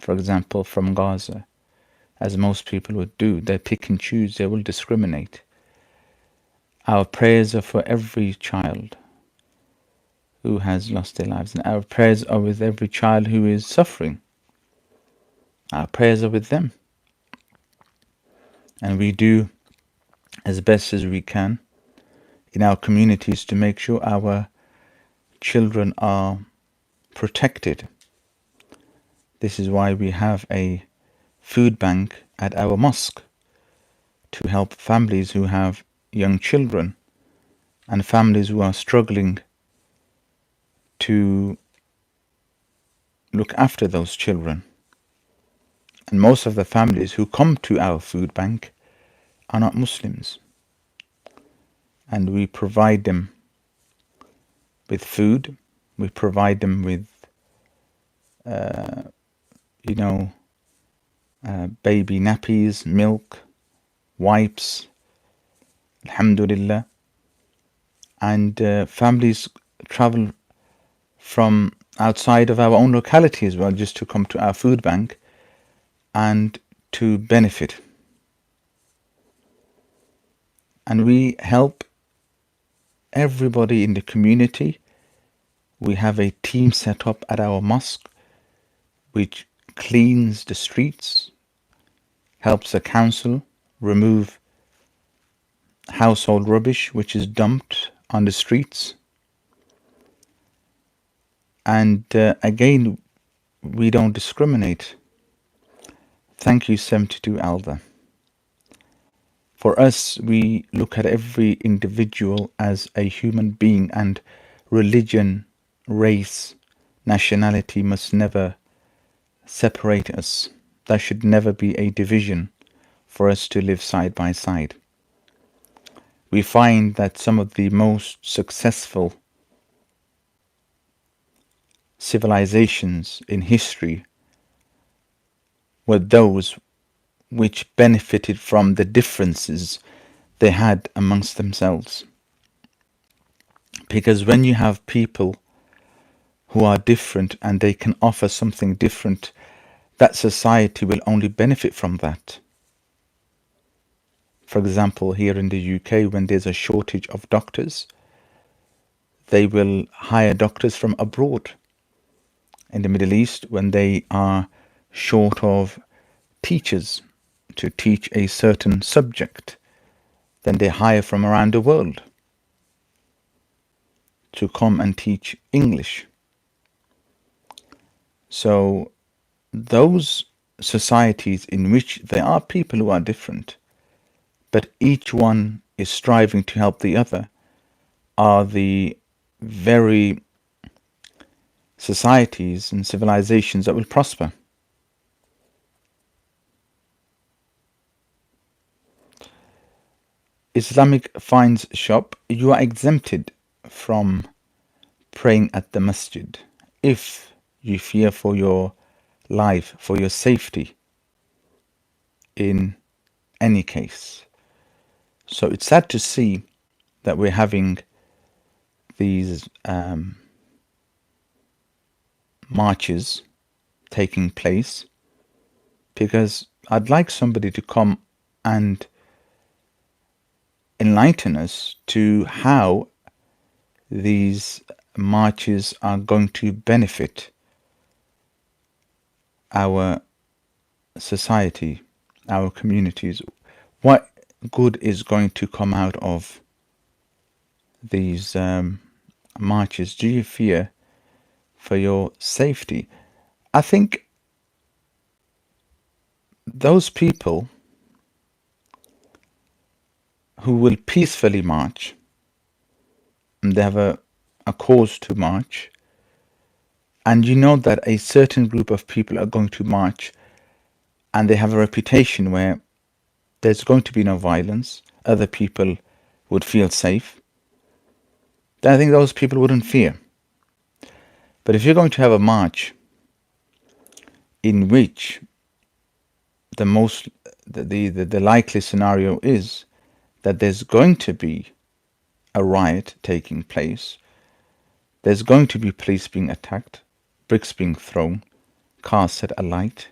for example, from Gaza, as most people would do. They pick and choose, they will discriminate. Our prayers are for every child who has lost their lives, and our prayers are with every child who is suffering. Our prayers are with them. And we do as best as we can in our communities to make sure our children are protected. This is why we have a food bank at our mosque to help families who have young children and families who are struggling to look after those children. And most of the families who come to our food bank are not Muslims. And we provide them with food, we provide them with, baby nappies, milk, wipes, alhamdulillah. And families travel from outside of our own locality as well, just to come to our food bank and to benefit. And we help everybody in the community. We have a team set up at our mosque which cleans the streets, helps the council remove household rubbish which is dumped on the streets. And again, we don't discriminate. Thank you, 72 Elder. For us, we look at every individual as a human being, and religion, race, nationality must never separate us. There should never be a division for us to live side by side. We find that some of the most successful civilizations in history were those which benefited from the differences they had amongst themselves. Because when you have people who are different and they can offer something different, that society will only benefit from that. For example, here in the UK, when there's a shortage of doctors, they will hire doctors from abroad. In the Middle East, when they are short of teachers to teach a certain subject, then they hire from around the world to come and teach English. So those societies in which there are people who are different, but each one is striving to help the other, are the very societies and civilizations that will prosper. Islamic Finds Shop, you are exempted from praying at the masjid if you fear for your life, for your safety in any case. So it's sad to see that we're having these marches taking place, because I'd like somebody to come and enlighten us to how these marches are going to benefit our society, our communities. What good is going to come out of these marches? Do you fear for your safety? I think those people who will peacefully march, and they have a cause to march, and you know that a certain group of people are going to march, and they have a reputation where there's going to be no violence, other people would feel safe, then I think those people wouldn't fear. But if you're going to have a march in which the likely scenario is that there's going to be a riot taking place, there's going to be police being attacked, bricks being thrown, cars set alight,